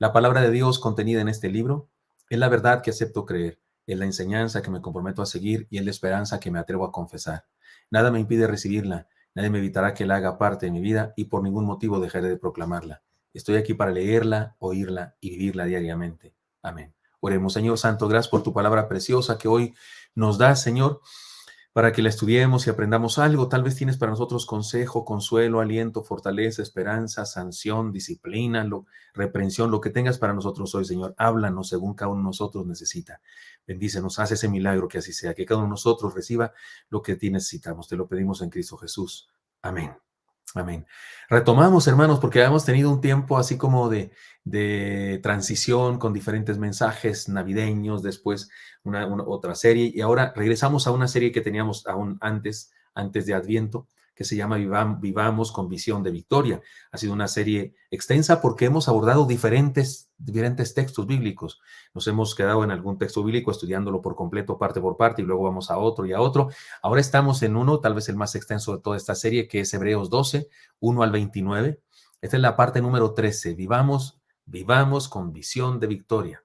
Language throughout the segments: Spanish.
La palabra de Dios contenida en este libro es la verdad que acepto creer, es la enseñanza que me comprometo a seguir y es la esperanza que me atrevo a confesar. Nada me impide recibirla, nadie me evitará que la haga parte de mi vida y por ningún motivo dejaré de proclamarla. Estoy aquí para leerla, oírla y vivirla diariamente. Amén. Oremos, Señor Santo, gracias por tu palabra preciosa que hoy nos das, Señor, para que la estudiemos y aprendamos algo. Tal vez tienes para nosotros consejo, consuelo, aliento, fortaleza, esperanza, sanción, disciplina, reprensión, lo que tengas para nosotros hoy, Señor. Háblanos según cada uno de nosotros necesita. Bendícenos, haz ese milagro que así sea, que cada uno de nosotros reciba lo que ti necesitamos. Te lo pedimos en Cristo Jesús. Amén. Amén. Retomamos, hermanos, porque hemos tenido un tiempo así como de transición con diferentes mensajes navideños, después otra serie, y ahora regresamos a una serie que teníamos aún antes de Adviento, que se llama Vivamos con Visión de Victoria. Ha sido una serie extensa porque hemos abordado diferentes textos bíblicos. Nos hemos quedado en algún texto bíblico estudiándolo por completo, parte por parte, y luego vamos a otro y a otro. Ahora estamos en uno, tal vez el más extenso de toda esta serie, que es Hebreos 12, 1 al 29. Esta es la parte número 13. Vivamos con visión de victoria.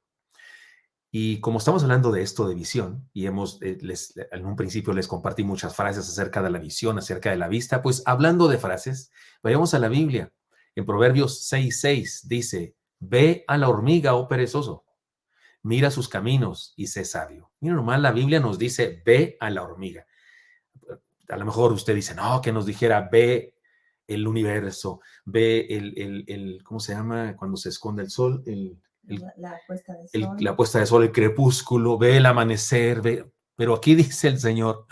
Y como estamos hablando de esto de visión, y en un principio les compartí muchas frases acerca de la visión, acerca de la vista, pues hablando de frases, vayamos a la Biblia. En Proverbios 6:6 dice, ve a la hormiga, oh perezoso, mira sus caminos y sé sabio. Mira nomás, la Biblia nos dice, ve a la hormiga. A lo mejor usted dice, no, que nos dijera, ve el universo, ve ¿cómo se llama? Cuando se esconde el sol, la puesta de sol. La puesta de sol, el crepúsculo, ve el amanecer, ve. Pero aquí dice el Señor,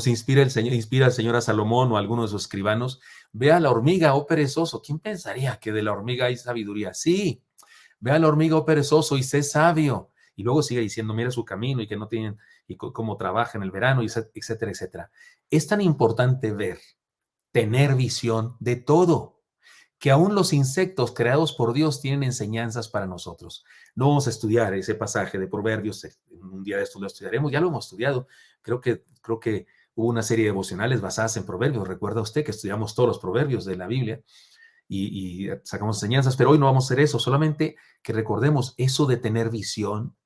inspira el Señor a Salomón o a alguno de sus escribanos, ve a la hormiga, oh perezoso. ¿Quién pensaría que de la hormiga hay sabiduría? Sí, ve a la hormiga, oh perezoso, y sé sabio. Y luego sigue diciendo, mira su camino y que no tienen, y cómo trabaja en el verano, etcétera, etcétera. Es tan importante tener visión de todo, que aún los insectos creados por Dios tienen enseñanzas para nosotros. No vamos a estudiar ese pasaje de Proverbios, un día de esto lo estudiaremos, ya lo hemos estudiado. Creo que hubo una serie de devocionales basadas en Proverbios. Recuerda usted que estudiamos todos los Proverbios de la Biblia y sacamos enseñanzas, pero hoy no vamos a hacer eso, solamente que recordemos eso de tener visión,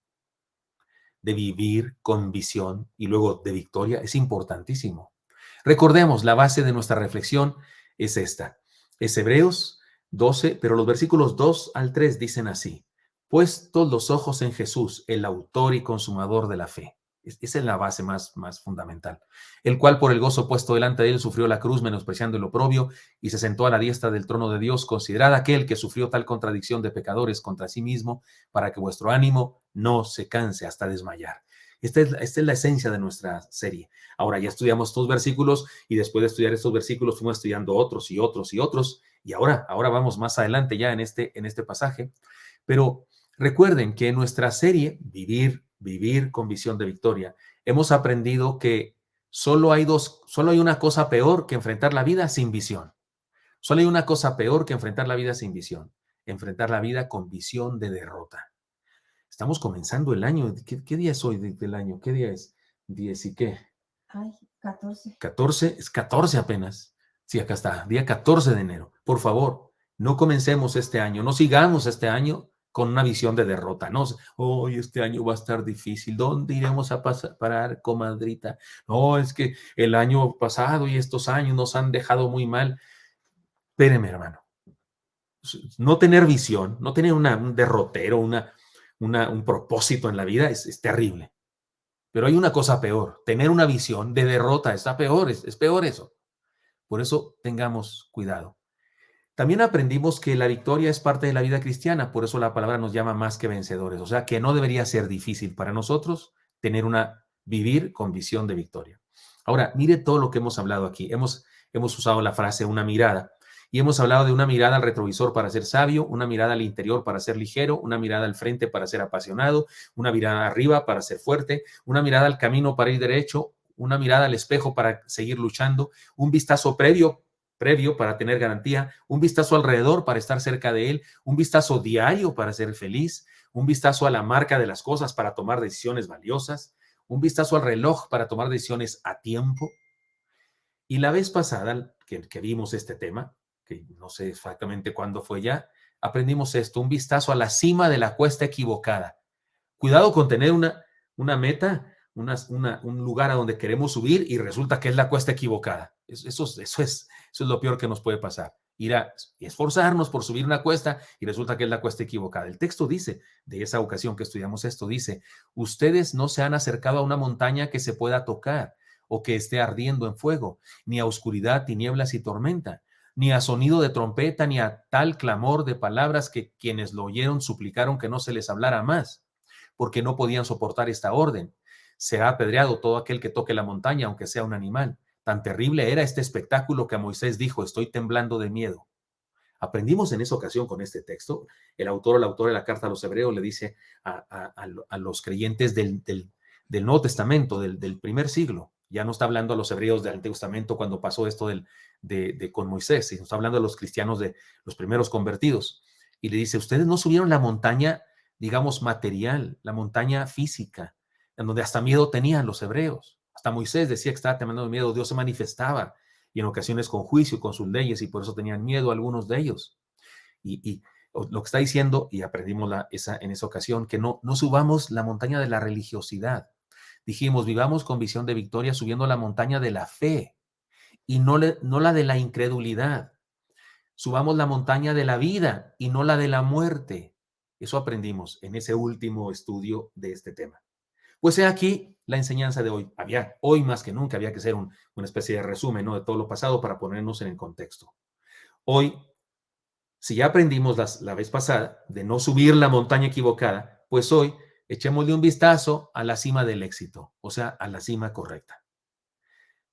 de vivir con visión y luego de victoria, es importantísimo. Recordemos, la base de nuestra reflexión es esta. Es Hebreos 12, pero los versículos 2 al 3 dicen así: puestos los ojos en Jesús, el autor y consumador de la fe. Esa es la base más fundamental. El cual por el gozo puesto delante de él sufrió la cruz, menospreciando el oprobio, y se sentó a la diestra del trono de Dios. Considerad aquel que sufrió tal contradicción de pecadores contra sí mismo, para que vuestro ánimo no se canse hasta desmayar. Esta es la esencia de nuestra serie. Ahora ya estudiamos estos versículos y después de estudiar estos versículos fuimos estudiando otros y otros y otros. Y ahora vamos más adelante ya en este pasaje. Pero recuerden que en nuestra serie, Vivir con Visión de Victoria, hemos aprendido que solo hay una cosa peor que enfrentar la vida sin visión. Solo hay una cosa peor que enfrentar la vida sin visión. Enfrentar la vida con visión de derrota. Estamos comenzando el año. ¿Qué día es hoy del año? ¿Qué día es? ¿10 y qué? Ay, 14. 14, es 14 apenas. Sí, acá está, día 14 de enero. Por favor, no comencemos este año, no sigamos este año con una visión de derrota. No, hoy este año va a estar difícil. ¿Dónde iremos a parar, comadrita? No, es que el año pasado y estos años nos han dejado muy mal. Espéreme, hermano. No tener visión, no tener un derrotero, un propósito en la vida es terrible. Pero hay una cosa peor, tener una visión de derrota está peor, es peor eso. Por eso tengamos cuidado. También aprendimos que la victoria es parte de la vida cristiana, por eso la palabra nos llama más que vencedores. O sea que no debería ser difícil para nosotros vivir con visión de victoria. Ahora, mire todo lo que hemos hablado aquí. Hemos usado la frase una mirada y hemos hablado de una mirada al retrovisor para ser sabio, una mirada al interior para ser ligero, una mirada al frente para ser apasionado, una mirada arriba para ser fuerte, una mirada al camino para ir derecho, una mirada al espejo para seguir luchando, un vistazo previo para tener garantía, un vistazo alrededor para estar cerca de él, un vistazo diario para ser feliz, un vistazo a la marca de las cosas para tomar decisiones valiosas, un vistazo al reloj para tomar decisiones a tiempo. Y la vez pasada que vimos este tema, que no sé exactamente cuándo fue ya, aprendimos esto, un vistazo a la cima de la cuesta equivocada. Cuidado con tener una meta, un lugar a donde queremos subir y resulta que es la cuesta equivocada. Eso es lo peor que nos puede pasar. Ir a esforzarnos por subir una cuesta y resulta que es la cuesta equivocada. El texto dice, de esa ocasión que estudiamos esto, dice, ustedes no se han acercado a una montaña que se pueda tocar o que esté ardiendo en fuego, ni a oscuridad, tinieblas y tormenta, ni a sonido de trompeta, ni a tal clamor de palabras que quienes lo oyeron suplicaron que no se les hablara más, porque no podían soportar esta orden. Será apedreado todo aquel que toque la montaña, aunque sea un animal. Tan terrible era este espectáculo que a Moisés dijo, estoy temblando de miedo. Aprendimos en esa ocasión con este texto, el autor o la autora de la carta a los hebreos le dice a los creyentes del Nuevo Testamento, del primer siglo, ya no está hablando a los hebreos del Antiguo Testamento cuando pasó esto con Moisés, sino está hablando a los cristianos de los primeros convertidos, y le dice, ustedes no subieron la montaña, digamos, material, la montaña física, en donde hasta miedo tenían los hebreos. Hasta Moisés decía que estaba temblando de miedo, Dios se manifestaba, y en ocasiones con juicio, con sus leyes, y por eso tenían miedo algunos de ellos. Y lo que está diciendo, y aprendimos en esa ocasión, que no subamos la montaña de la religiosidad. Dijimos, vivamos con visión de victoria subiendo la montaña de la fe y no la de la incredulidad. Subamos la montaña de la vida y no la de la muerte. Eso aprendimos en ese último estudio de este tema. Pues he aquí la enseñanza de hoy. Hoy más que nunca había que hacer una especie de resumen, ¿no?, de todo lo pasado para ponernos en el contexto. Hoy, si ya aprendimos la vez pasada de no subir la montaña equivocada, pues hoy echémosle un vistazo a la cima del éxito, o sea, a la cima correcta.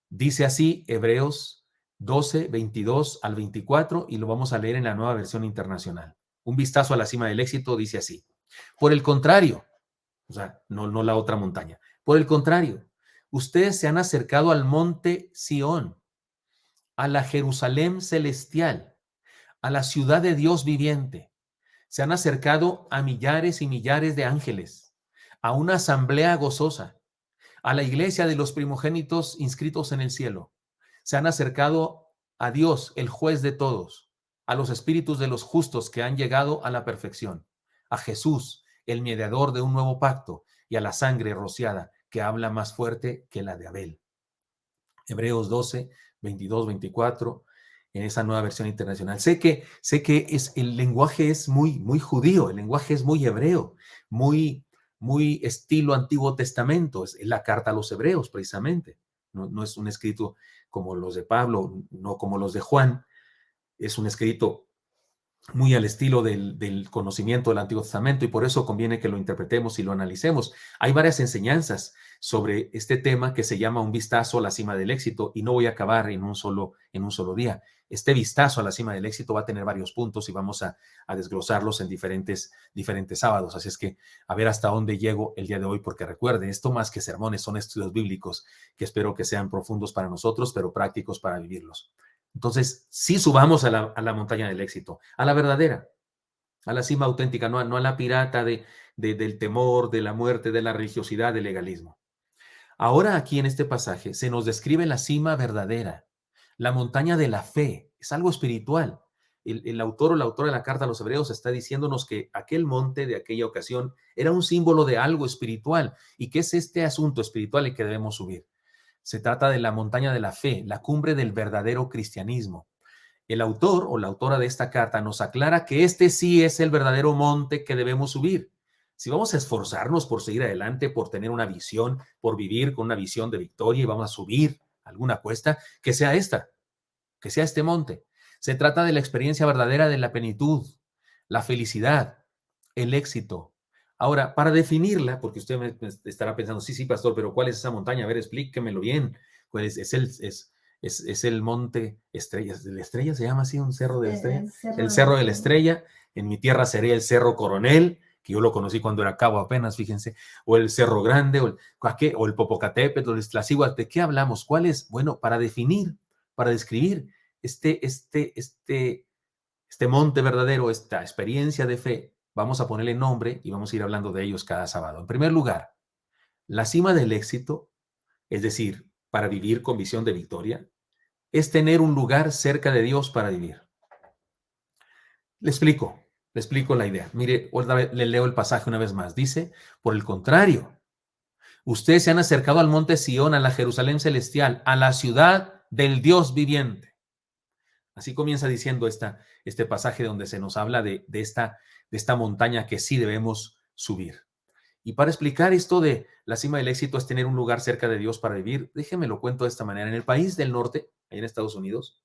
Dice así Hebreos 12, 22 al 24, y lo vamos a leer en la Nueva Versión Internacional. Un vistazo a la cima del éxito dice así. Por el contrario, o sea, no la otra montaña. Por el contrario, ustedes se han acercado al monte Sión, a la Jerusalén celestial, a la ciudad de Dios viviente. Se han acercado a millares y millares de ángeles, a una asamblea gozosa, a la iglesia de los primogénitos inscritos en el cielo. Se han acercado a Dios, el juez de todos, a los espíritus de los justos que han llegado a la perfección, a Jesús, el mediador de un nuevo pacto, y a la sangre rociada que habla más fuerte que la de Abel. Hebreos 12, 22, 24, en esa Nueva Versión Internacional. Sé que el lenguaje es muy judío, el lenguaje es muy hebreo, muy estilo Antiguo Testamento, es la carta a los hebreos precisamente. No es un escrito como los de Pablo, no como los de Juan, es un escrito muy al estilo del conocimiento del Antiguo Testamento, y por eso conviene que lo interpretemos y lo analicemos. Hay varias enseñanzas sobre este tema que se llama un vistazo a la cima del éxito, y no voy a acabar en un solo día. Este vistazo a la cima del éxito va a tener varios puntos y vamos a desglosarlos en diferentes sábados. Así es que a ver hasta dónde llego el día de hoy, porque recuerden, esto más que sermones son estudios bíblicos que espero que sean profundos para nosotros, pero prácticos para vivirlos. Entonces, sí subamos a la montaña del éxito, a la verdadera, a la cima auténtica, no a la pirata del temor, de la muerte, de la religiosidad, del legalismo. Ahora aquí en este pasaje se nos describe la cima verdadera, la montaña de la fe, es algo espiritual. El autor o la autora de la carta a los hebreos está diciéndonos que aquel monte de aquella ocasión era un símbolo de algo espiritual, y que es este asunto espiritual el que debemos subir. Se trata de la montaña de la fe, la cumbre del verdadero cristianismo. El autor o la autora de esta carta nos aclara que este sí es el verdadero monte que debemos subir. Si vamos a esforzarnos por seguir adelante, por tener una visión, por vivir con una visión de victoria y vamos a subir alguna cuesta, que sea esta, que sea este monte. Se trata de la experiencia verdadera de la plenitud, la felicidad, el éxito. Ahora, para definirla, porque usted me estará pensando, sí, pastor, pero ¿cuál es esa montaña? A ver, explíquemelo bien. Pues es el monte Estrella. ¿La Estrella se llama así, un cerro de la Estrella? El cerro de la Estrella. En mi tierra sería el Cerro Coronel, que yo lo conocí cuando era cabo apenas, fíjense, o el Cerro Grande, o el Popocatépetl, o el Iztaccíhuatl. ¿De qué hablamos? ¿Cuál es? Bueno, para definir, para describir este monte verdadero, esta experiencia de fe, vamos a ponerle nombre y vamos a ir hablando de ellos cada sábado. En primer lugar, la cima del éxito, es decir, para vivir con visión de victoria, es tener un lugar cerca de Dios para vivir. Le explico. Le explico la idea. Mire, otra vez le leo el pasaje una vez más. Dice, por el contrario, ustedes se han acercado al monte Sión, a la Jerusalén celestial, a la ciudad del Dios viviente. Así comienza diciendo este pasaje donde se nos habla de esta montaña que sí debemos subir. Y para explicar esto de la cima del éxito es tener un lugar cerca de Dios para vivir, déjeme lo cuento de esta manera. En el país del norte, ahí en Estados Unidos,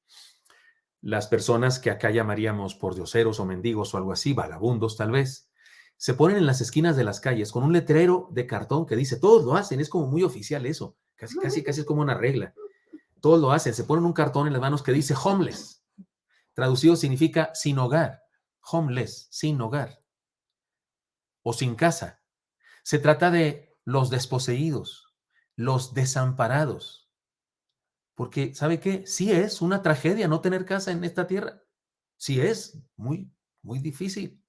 las personas que acá llamaríamos pordioseros o mendigos o algo así, vagabundos tal vez, se ponen en las esquinas de las calles con un letrero de cartón que dice, todos lo hacen, es como muy oficial eso, casi es como una regla. Todos lo hacen, se ponen un cartón en las manos que dice homeless. Traducido significa sin hogar, homeless, sin hogar o sin casa. Se trata de los desposeídos, los desamparados. Porque, ¿sabe qué? Sí es una tragedia no tener casa en esta tierra. Sí es muy, muy difícil.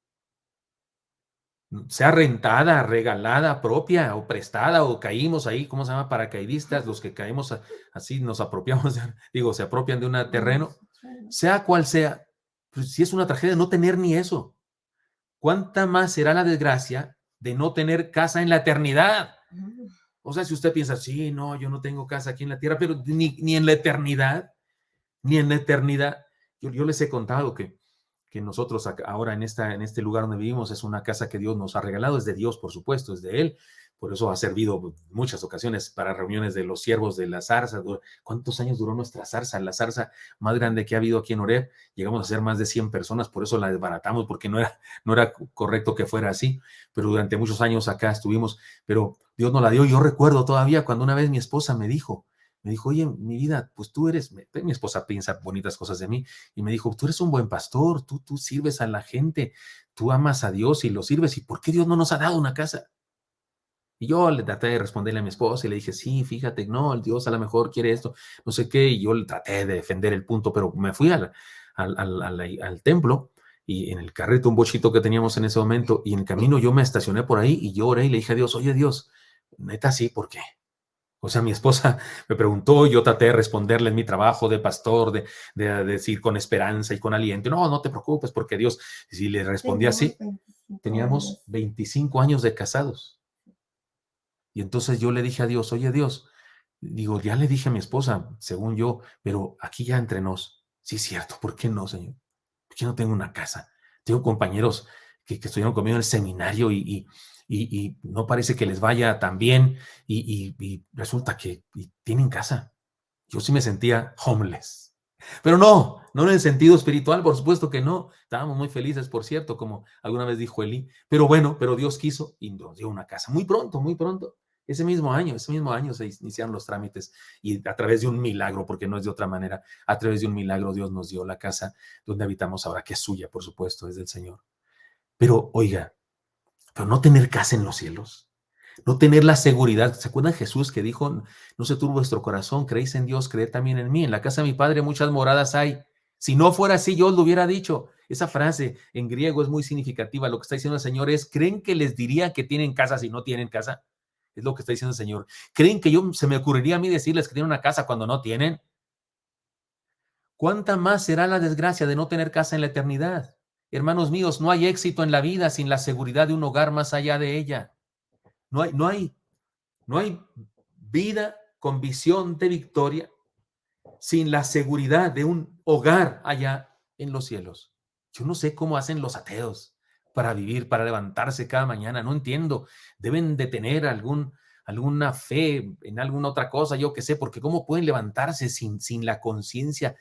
Sea rentada, regalada, propia o prestada o caímos ahí, ¿cómo se llama? Paracaidistas, los que caemos así, nos apropiamos, digo, se apropian de un terreno, sea cual sea, pues sí es una tragedia no tener ni eso. ¿Cuánta más será la desgracia de no tener casa en la eternidad? O sea, si usted piensa, sí, no, yo no tengo casa aquí en la tierra, pero ni en la eternidad, ni en la eternidad. Yo les he contado que nosotros ahora en este lugar donde vivimos es una casa que Dios nos ha regalado, es de Dios, por supuesto, es de Él. Por eso ha servido muchas ocasiones para reuniones de los siervos de la zarza. ¿Cuántos años duró nuestra zarza? La zarza más grande que ha habido aquí en Oreb. Llegamos a ser más de 100 personas, por eso la desbaratamos, porque no era correcto que fuera así. Pero durante muchos años acá estuvimos, pero Dios nos la dio. Yo recuerdo todavía cuando una vez mi esposa me dijo, oye, mi vida, pues tú eres, mi esposa piensa bonitas cosas de mí, y me dijo, tú eres un buen pastor, tú sirves a la gente, tú amas a Dios y lo sirves, ¿y por qué Dios no nos ha dado una casa? Y yo le traté de responderle a mi esposa y le dije, sí, fíjate, no, el Dios a lo mejor quiere esto, no sé qué, y yo le traté de defender el punto, pero me fui al templo y en el carrito, un bochito que teníamos en ese momento, y en el camino yo me estacioné por ahí y yo oré y le dije a Dios, oye Dios, neta sí, ¿por qué? O sea, mi esposa me preguntó, yo traté de responderle en mi trabajo de pastor, de decir con esperanza y con aliento, no te preocupes, porque Dios, si le respondí así, teníamos 25 años de casados. Y entonces yo le dije a Dios, oye Dios, digo, ya le dije a mi esposa, según yo, pero aquí ya entre nos, sí es cierto, ¿por qué no, Señor? ¿Por qué no tengo una casa? Tengo compañeros que estuvieron conmigo en el seminario y no parece que les vaya tan bien y resulta que tienen casa. Yo sí me sentía homeless. Pero no en el sentido espiritual, por supuesto que no. Estábamos muy felices, por cierto, como alguna vez dijo Eli. Pero bueno, pero Dios quiso y nos dio una casa. Muy pronto, muy pronto. Ese mismo año se iniciaron los trámites y a través de un milagro, porque no es de otra manera, a través de un milagro Dios nos dio la casa donde habitamos ahora, que es suya, por supuesto, es del Señor. Pero oiga, pero no tener casa en los cielos. No tener la seguridad. ¿Se acuerdan Jesús que dijo, no se turbe vuestro corazón, creéis en Dios, creed también en mí? En la casa de mi Padre muchas moradas hay. Si no fuera así, yo os lo hubiera dicho. Esa frase en griego es muy significativa. Lo que está diciendo el Señor es, ¿creen que les diría que tienen casa si no tienen casa? Es lo que está diciendo el Señor. ¿Creen que se me ocurriría a mí decirles que tienen una casa cuando no tienen? ¿Cuánta más será la desgracia de no tener casa en la eternidad? Hermanos míos, no hay éxito en la vida sin la seguridad de un hogar más allá de ella. No hay vida con visión de victoria sin la seguridad de un hogar allá en los cielos. Yo no sé cómo hacen los ateos para vivir, para levantarse cada mañana. No entiendo. Deben de tener alguna fe en alguna otra cosa, yo qué sé, porque cómo pueden levantarse sin la conciencia.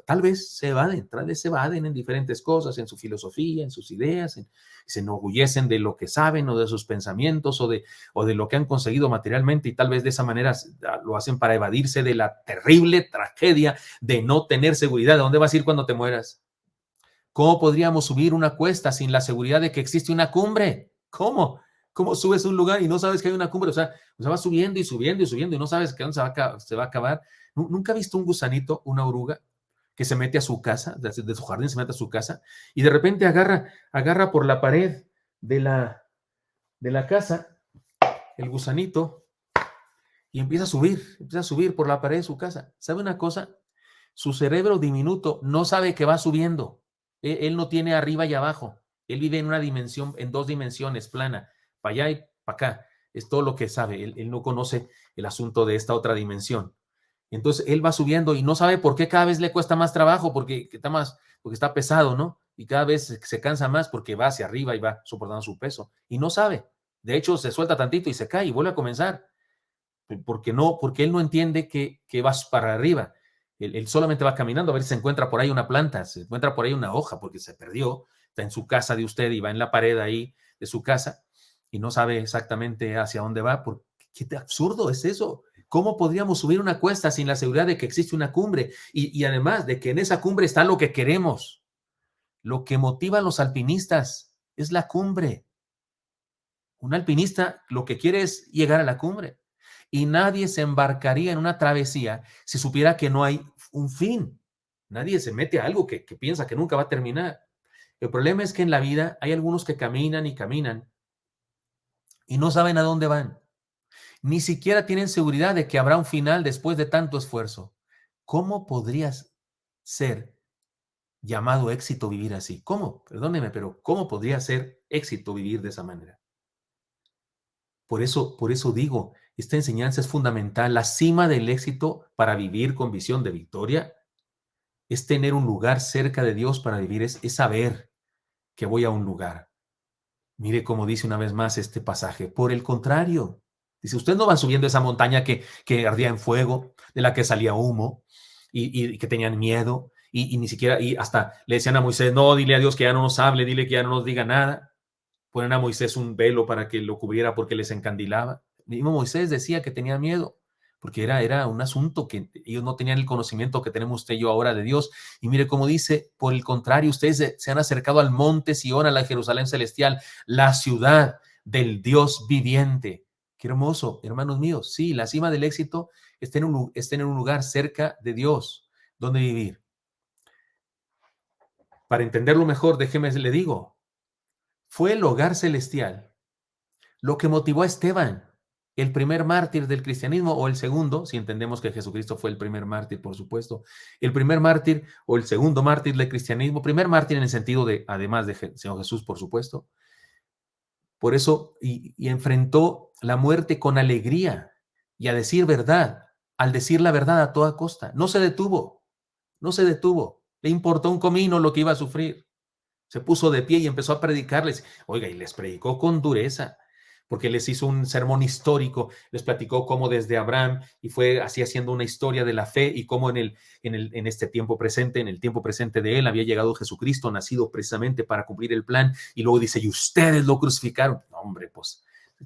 Tal vez se evaden en diferentes cosas, en su filosofía, en sus ideas, se enorgullecen de lo que saben o de sus pensamientos o de lo que han conseguido materialmente, y tal vez de esa manera lo hacen para evadirse de la terrible tragedia de no tener seguridad. ¿A dónde vas a ir cuando te mueras? ¿Cómo podríamos subir una cuesta sin la seguridad de que existe una cumbre? ¿Cómo? ¿Cómo subes un lugar y no sabes que hay una cumbre? O sea va subiendo y subiendo y subiendo y no sabes que dónde se va a acabar. ¿Nunca has visto un gusanito, una oruga, que se mete a su casa, de su jardín se mete a su casa, y de repente agarra por la pared de la casa el gusanito y empieza a subir por la pared de su casa? ¿Sabe una cosa? Su cerebro diminuto no sabe que va subiendo. Él no tiene arriba y abajo. Él vive en una dimensión, en 2 dimensiones, plana, para allá y para acá. Es todo lo que sabe. Él no conoce el asunto de esta otra dimensión. Entonces él va subiendo y no sabe por qué cada vez le cuesta más trabajo, porque está pesado, ¿no? Y cada vez se cansa más porque va hacia arriba y va soportando su peso. Y no sabe. De hecho, se suelta tantito y se cae y vuelve a comenzar. Porque él no entiende que vas para arriba. Él solamente va caminando a ver si se encuentra por ahí una planta, se encuentra por ahí una hoja, porque se perdió, está en su casa de usted y va en la pared ahí de su casa y no sabe exactamente hacia dónde va. ¿Qué absurdo es eso? ¿Cómo podríamos subir una cuesta sin la seguridad de que existe una cumbre? Y además de que en esa cumbre está lo que queremos. Lo que motiva a los alpinistas es la cumbre. Un alpinista lo que quiere es llegar a la cumbre. Y nadie se embarcaría en una travesía si supiera que no hay un fin. Nadie se mete a algo que piensa que nunca va a terminar. El problema es que en la vida hay algunos que caminan y caminan y no saben a dónde van. Ni siquiera tienen seguridad de que habrá un final después de tanto esfuerzo. ¿Cómo podrías ser llamado éxito vivir así? ¿Cómo? Perdóneme, pero ¿cómo podría ser éxito vivir de esa manera? Por eso digo, esta enseñanza es fundamental. La cima del éxito para vivir con visión de victoria es tener un lugar cerca de Dios para vivir, es saber que voy a un lugar. Mire cómo dice una vez más este pasaje. Por el contrario, dice, ustedes no van subiendo esa montaña que ardía en fuego, de la que salía humo y que tenían miedo y ni siquiera, y hasta le decían a Moisés, no, dile a Dios que ya no nos hable, dile que ya no nos diga nada. Ponen a Moisés un velo para que lo cubriera porque les encandilaba. Mismo Moisés decía que tenía miedo, porque era un asunto que ellos no tenían el conocimiento que tenemos usted y yo ahora de Dios. Y mire cómo dice, por el contrario, ustedes se han acercado al monte Sión, a la Jerusalén celestial, la ciudad del Dios viviente. Qué hermoso, hermanos míos. Sí, la cima del éxito es tener un lugar cerca de Dios, donde vivir. Para entenderlo mejor, déjeme le digo, fue el hogar celestial lo que motivó a Esteban, el primer mártir del cristianismo, o el segundo, si entendemos que Jesucristo fue el primer mártir, por supuesto, el primer mártir o el segundo mártir del cristianismo, primer mártir en el sentido de, además de Señor Jesús, por supuesto. Por eso, y enfrentó la muerte con alegría y a decir verdad, al decir la verdad a toda costa. No se detuvo, no se detuvo. Le importó un comino lo que iba a sufrir. Se puso de pie y empezó a predicarles. Oiga, y les predicó con dureza, porque les hizo un sermón histórico, les platicó cómo desde Abraham y fue así haciendo una historia de la fe y cómo en este tiempo presente, en el tiempo presente de él, había llegado Jesucristo, nacido precisamente para cumplir el plan. Y luego dice, y ustedes lo crucificaron. No, hombre, pues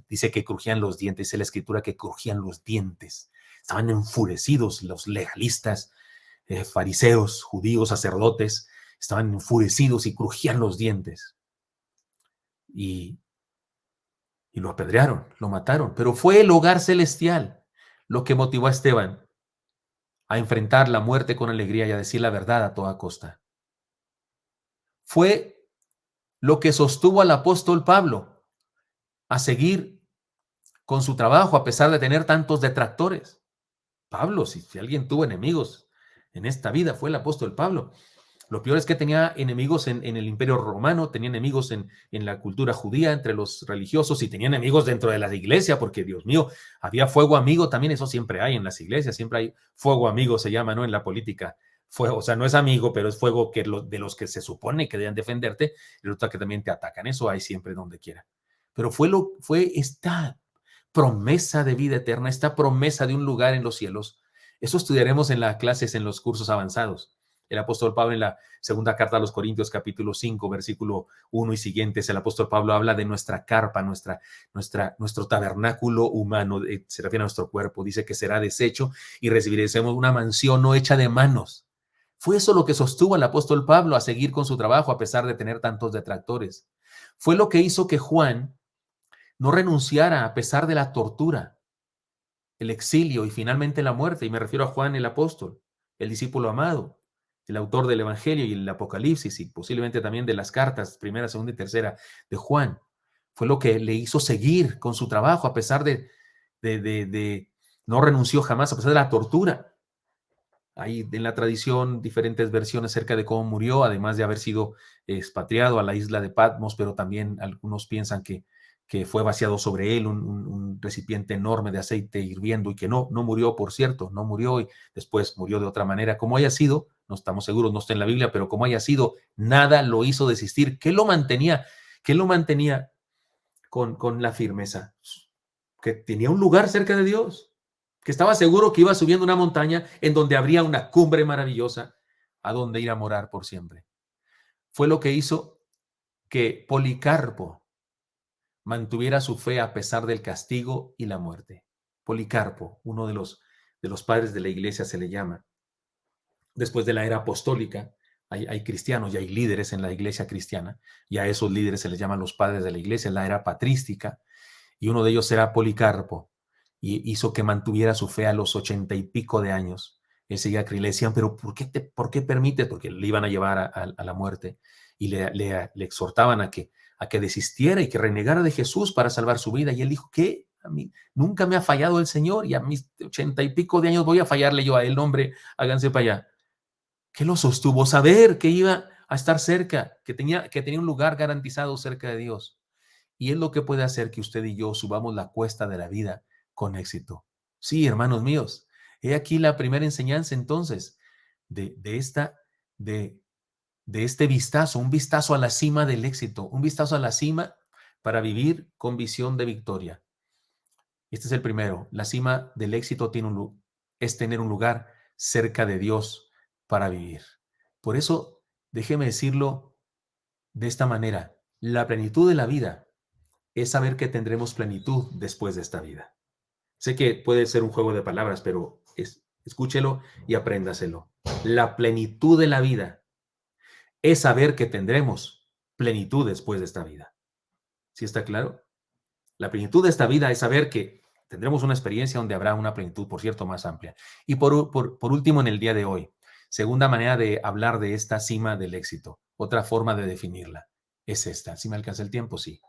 dice que crujían los dientes, dice la escritura que crujían los dientes. Estaban enfurecidos los legalistas, fariseos, judíos, sacerdotes, estaban enfurecidos y crujían los dientes. Y lo apedrearon, lo mataron. Pero fue el hogar celestial lo que motivó a Esteban a enfrentar la muerte con alegría y a decir la verdad a toda costa. Fue lo que sostuvo al apóstol Pablo a seguir con su trabajo a pesar de tener tantos detractores. Pablo, si alguien tuvo enemigos en esta vida, fue el apóstol Pablo. Lo peor es que tenía enemigos en el Imperio Romano, tenía enemigos en la cultura judía, entre los religiosos, y tenía enemigos dentro de la iglesia, porque, Dios mío, había fuego amigo también. Eso siempre hay en las iglesias, siempre hay fuego amigo, se llama, ¿no? En la política. Fuego, o sea, no es amigo, pero es fuego de los que se supone que deben defenderte, y resulta que también te atacan. Eso hay siempre donde quiera. Pero fue esta promesa de vida eterna, esta promesa de un lugar en los cielos. Eso estudiaremos en las clases, en los cursos avanzados. El apóstol Pablo en la segunda carta a los Corintios, capítulo 5, versículo 1 y siguientes, el apóstol Pablo habla de nuestra carpa, nuestro tabernáculo humano, se refiere a nuestro cuerpo, dice que será deshecho y recibiremos una mansión no hecha de manos. Fue eso lo que sostuvo al apóstol Pablo a seguir con su trabajo a pesar de tener tantos detractores. Fue lo que hizo que Juan no renunciara a pesar de la tortura, el exilio y finalmente la muerte. Y me refiero a Juan el apóstol, el discípulo amado, el autor del Evangelio y el Apocalipsis y posiblemente también de las cartas, primera, segunda y tercera de Juan. Fue lo que le hizo seguir con su trabajo a pesar de no renunció jamás, a pesar de la tortura. Hay en la tradición diferentes versiones acerca de cómo murió, además de haber sido expatriado a la isla de Patmos, pero también algunos piensan que fue vaciado sobre él un recipiente enorme de aceite hirviendo y que no murió, por cierto, no murió y después murió de otra manera. Como haya sido, no estamos seguros, no está en la Biblia, pero como haya sido, nada lo hizo desistir. ¿Qué lo mantenía? ¿Qué lo mantenía con la firmeza? Que tenía un lugar cerca de Dios, que estaba seguro que iba subiendo una montaña en donde habría una cumbre maravillosa a donde ir a morar por siempre. Fue lo que hizo que Policarpo mantuviera su fe a pesar del castigo y la muerte. Policarpo, uno de los padres de la iglesia, se le llama. Después de la era apostólica, hay cristianos y hay líderes en la iglesia cristiana, y a esos líderes se les llaman los padres de la iglesia, en la era patrística, y uno de ellos era Policarpo, y hizo que mantuviera su fe a los 80 y pico de años. Él seguía creyendo, le decían, pero ¿por qué permites? Porque le iban a llevar a la muerte, y le exhortaban a que desistiera y que renegara de Jesús para salvar su vida. Y él dijo, ¿qué? A mí nunca me ha fallado el Señor, y a mis 80 y pico de años voy a fallarle yo a él. Hombre, háganse para allá. ¿Qué lo sostuvo? Saber que iba a estar cerca, que tenía un lugar garantizado cerca de Dios. Y es lo que puede hacer que usted y yo subamos la cuesta de la vida con éxito. Sí, hermanos míos, he aquí la primera enseñanza entonces de esta, de, de este vistazo, un vistazo a la cima del éxito, un vistazo a la cima para vivir con visión de victoria. Este es el primero. La cima del éxito es tener un lugar cerca de Dios para vivir. Por eso, déjeme decirlo de esta manera, la plenitud de la vida es saber que tendremos plenitud después de esta vida. Sé que puede ser un juego de palabras, pero escúchelo y apréndaselo. La plenitud de la vida es saber que tendremos plenitud después de esta vida. ¿Sí está claro? La plenitud de esta vida es saber que tendremos una experiencia donde habrá una plenitud, por cierto, más amplia. Y por último, en el día de hoy, segunda manera de hablar de esta cima del éxito, otra forma de definirla, es esta. ¿Sí me alcanza el tiempo? Sí.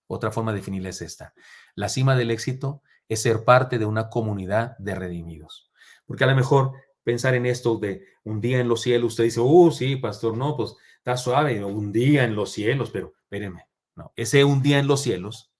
Otra forma de definirla es esta. La cima del éxito es ser parte de una comunidad de redimidos. Porque a lo mejor pensar en esto de un día en los cielos, usted dice, sí, pastor, no, pues está suave, un día en los cielos, pero espérenme, no, ese un día en los cielos,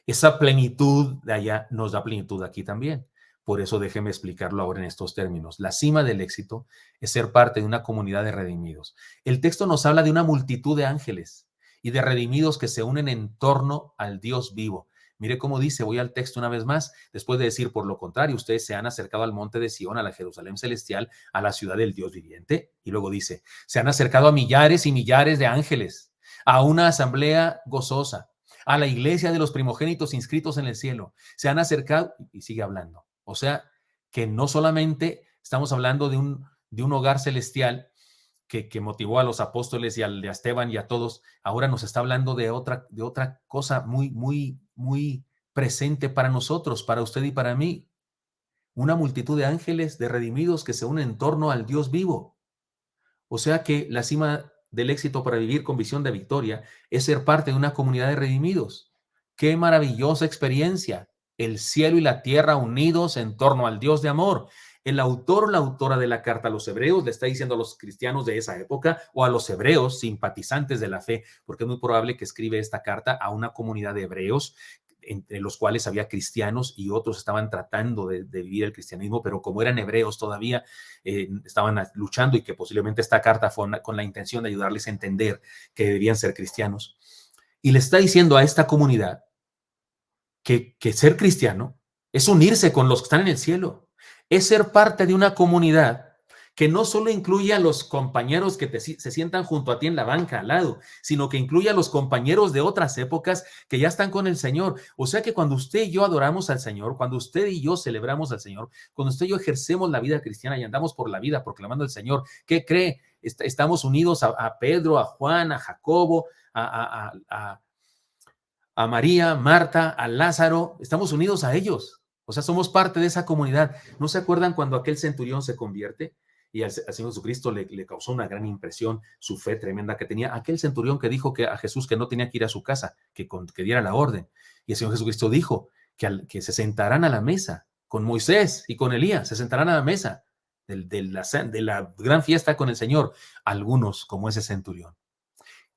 esa plenitud de allá nos da plenitud aquí también. Por eso déjeme explicarlo ahora en estos términos. La cima del éxito es ser parte de una comunidad de redimidos. El texto nos habla de una multitud de ángeles y de redimidos que se unen en torno al Dios vivo. Mire cómo dice, voy al texto una vez más, después de decir, por lo contrario, ustedes se han acercado al monte de Sión, a la Jerusalén celestial, a la ciudad del Dios viviente. Y luego dice, se han acercado a millares y millares de ángeles, a una asamblea gozosa, a la iglesia de los primogénitos inscritos en el cielo. Se han acercado, y sigue hablando. O sea, que no solamente estamos hablando de un hogar celestial que motivó a los apóstoles y a Esteban y a todos, ahora nos está hablando de otra cosa muy, muy, muy presente para nosotros, para usted y para mí. Una multitud de ángeles, de redimidos que se unen en torno al Dios vivo. O sea que la cima del éxito para vivir con visión de victoria es ser parte de una comunidad de redimidos. ¡Qué maravillosa experiencia! El cielo y la tierra unidos en torno al Dios de amor. El autor o la autora de la carta a los hebreos le está diciendo a los cristianos de esa época o a los hebreos simpatizantes de la fe, porque es muy probable que escribe esta carta a una comunidad de hebreos entre los cuales había cristianos y otros estaban tratando de vivir el cristianismo, pero como eran hebreos todavía, estaban luchando, y que posiblemente esta carta fue con la intención de ayudarles a entender que debían ser cristianos. Y le está diciendo a esta comunidad que ser cristiano es unirse con los que están en el cielo, es ser parte de una comunidad que no solo incluye a los compañeros que se sientan junto a ti en la banca al lado, sino que incluye a los compañeros de otras épocas que ya están con el Señor. O sea que cuando usted y yo adoramos al Señor, cuando usted y yo celebramos al Señor, cuando usted y yo ejercemos la vida cristiana y andamos por la vida proclamando al Señor, ¿qué cree? Estamos unidos a Pedro, a Juan, a Jacobo, a María, Marta, a Lázaro, estamos unidos a ellos. O sea, somos parte de esa comunidad. ¿No se acuerdan cuando aquel centurión se convierte y al Señor Jesucristo le causó una gran impresión su fe tremenda que tenía? Aquel centurión que dijo a Jesús que no tenía que ir a su casa, que diera la orden. Y el Señor Jesucristo dijo que se sentarán a la mesa con Moisés y con Elías, se sentarán a la mesa. de la gran fiesta con el Señor, algunos como ese centurión.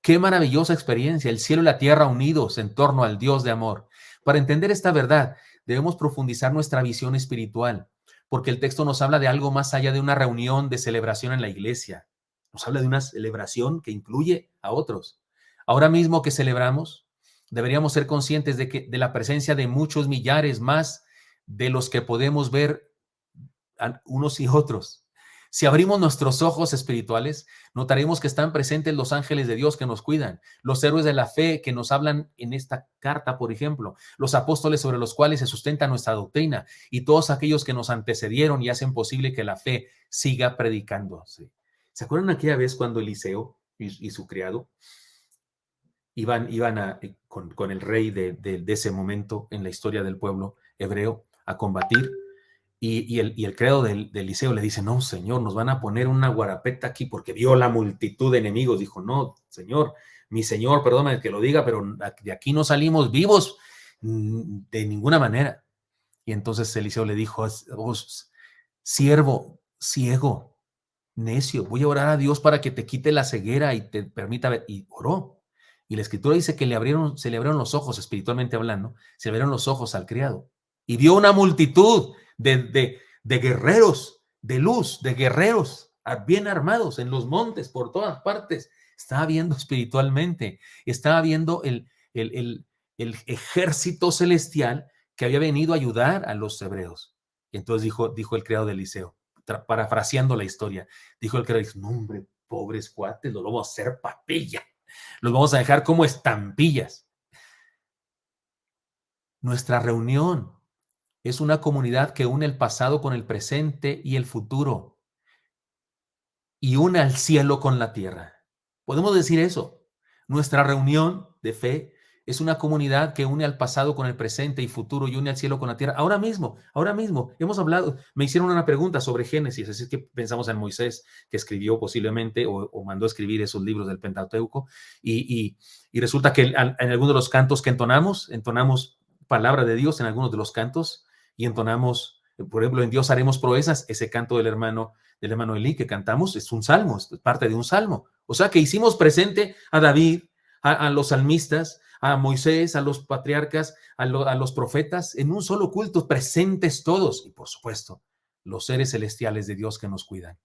Qué maravillosa experiencia, el cielo y la tierra unidos en torno al Dios de amor. Para entender esta verdad, debemos profundizar nuestra visión espiritual, porque el texto nos habla de algo más allá de una reunión de celebración en la iglesia. Nos habla de una celebración que incluye a otros. Ahora mismo que celebramos, deberíamos ser conscientes de la presencia de muchos millares más de los que podemos ver unos y otros. Si abrimos nuestros ojos espirituales, notaremos que están presentes los ángeles de Dios que nos cuidan, los héroes de la fe que nos hablan en esta carta, por ejemplo, los apóstoles sobre los cuales se sustenta nuestra doctrina y todos aquellos que nos antecedieron y hacen posible que la fe siga predicándose. ¿Se acuerdan aquella vez cuando Eliseo y su criado iban con el rey de ese momento en la historia del pueblo hebreo a combatir? Y el criado de Eliseo le dice, no, señor, nos van a poner una guarapeta aquí porque vio la multitud de enemigos. Dijo, no, señor, mi señor, perdóname que lo diga, pero de aquí no salimos vivos de ninguna manera. Y entonces Eliseo le dijo, siervo, ciego, necio, voy a orar a Dios para que te quite la ceguera y te permita ver. Y oró. Y la escritura dice que se le abrieron los ojos, espiritualmente hablando, se le abrieron los ojos al criado. Y vio una multitud de guerreros, de luz, de guerreros bien armados en los montes, por todas partes. Estaba viendo espiritualmente, estaba viendo el ejército celestial que había venido a ayudar a los hebreos. Y entonces dijo el criado de Eliseo, parafraseando la historia, dijo el criado, no hombre, pobres cuates, los vamos a hacer papilla, los vamos a dejar como estampillas. Nuestra reunión es una comunidad que une el pasado con el presente y el futuro y une al cielo con la tierra. Podemos decir eso. Nuestra reunión de fe es una comunidad que une al pasado con el presente y futuro y une al cielo con la tierra. Ahora mismo, hemos hablado, me hicieron una pregunta sobre Génesis, así que pensamos en Moisés, que escribió posiblemente o mandó a escribir esos libros del Pentateuco, y resulta que en algunos de los cantos que entonamos palabra de Dios en algunos de los cantos, y entonamos, por ejemplo, en Dios haremos proezas, ese canto del hermano Elí que cantamos es un salmo, es parte de un salmo. O sea que hicimos presente a David, a los salmistas, a Moisés, a los patriarcas, a los profetas, en un solo culto, presentes todos, y por supuesto, los seres celestiales de Dios que nos cuidan.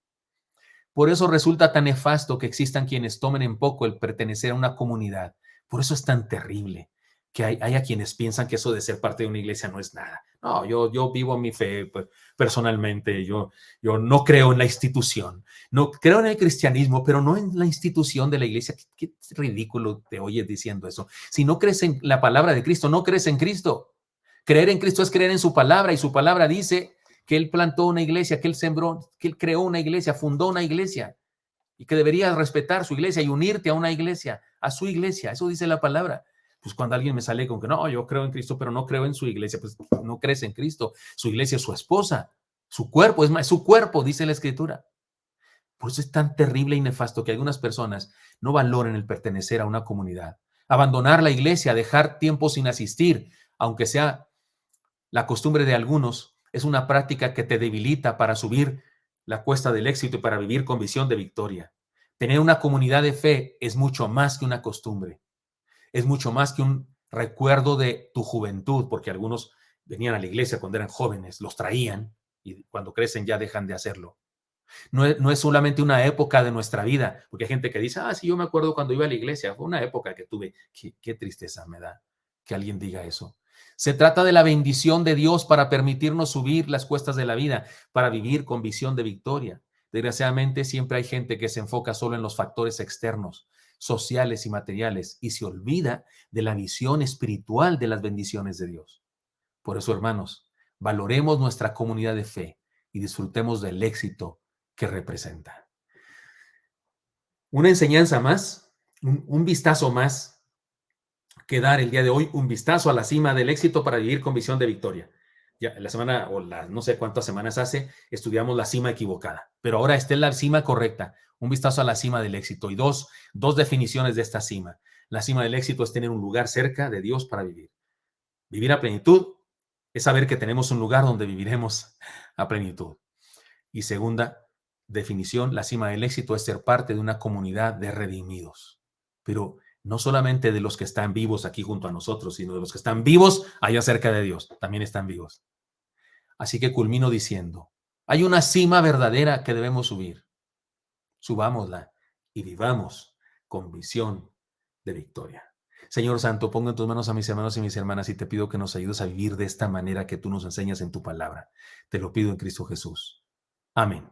Por eso resulta tan nefasto que existan quienes tomen en poco el pertenecer a una comunidad. Por eso es tan terrible que hay a quienes piensan que eso de ser parte de una iglesia no es nada. No, yo vivo mi fe personalmente, yo no creo en la institución, no creo en el cristianismo, pero no en la institución de la iglesia. Qué ridículo te oyes diciendo eso. Si no crees en la palabra de Cristo, no crees en Cristo. Creer en Cristo es creer en su palabra, y su palabra dice que Él plantó una iglesia, que Él sembró, que Él creó una iglesia, fundó una iglesia, y que deberías respetar su iglesia y unirte a una iglesia, a su iglesia. Eso dice la palabra. Pues cuando alguien me sale con que no, yo creo en Cristo, pero no creo en su iglesia, pues no crees en Cristo. Su iglesia es su esposa, su cuerpo, es más, su cuerpo, dice la escritura. Por eso es tan terrible y nefasto que algunas personas no valoren el pertenecer a una comunidad. Abandonar la iglesia, dejar tiempo sin asistir, aunque sea la costumbre de algunos, es una práctica que te debilita para subir la cuesta del éxito y para vivir con visión de victoria. Tener una comunidad de fe es mucho más que una costumbre. Es mucho más que un recuerdo de tu juventud, porque algunos venían a la iglesia cuando eran jóvenes, los traían y cuando crecen ya dejan de hacerlo. No es solamente una época de nuestra vida, porque hay gente que dice, sí, yo me acuerdo cuando iba a la iglesia, fue una época que tuve. Qué tristeza me da que alguien diga eso. Se trata de la bendición de Dios para permitirnos subir las cuestas de la vida, para vivir con visión de victoria. Desgraciadamente, siempre hay gente que se enfoca solo en los factores externos, sociales y materiales, y se olvida de la visión espiritual de las bendiciones de Dios. Por eso, hermanos, valoremos nuestra comunidad de fe y disfrutemos del éxito que representa. Una enseñanza más, un vistazo más que dar el día de hoy, un vistazo a la cima del éxito para vivir con visión de victoria. Ya la semana, o no sé cuántas semanas hace, estudiamos la cima equivocada, pero ahora está en la cima correcta. Un vistazo a la cima del éxito y dos definiciones de esta cima. La cima del éxito es tener un lugar cerca de Dios para vivir. Vivir a plenitud es saber que tenemos un lugar donde viviremos a plenitud. Y segunda definición, la cima del éxito es ser parte de una comunidad de redimidos. Pero no solamente de los que están vivos aquí junto a nosotros, sino de los que están vivos allá cerca de Dios. También están vivos. Así que culmino diciendo, hay una cima verdadera que debemos subir. Subámosla y vivamos con visión de victoria. Señor Santo, pongo en tus manos a mis hermanos y mis hermanas y te pido que nos ayudes a vivir de esta manera que tú nos enseñas en tu palabra. Te lo pido en Cristo Jesús. Amén.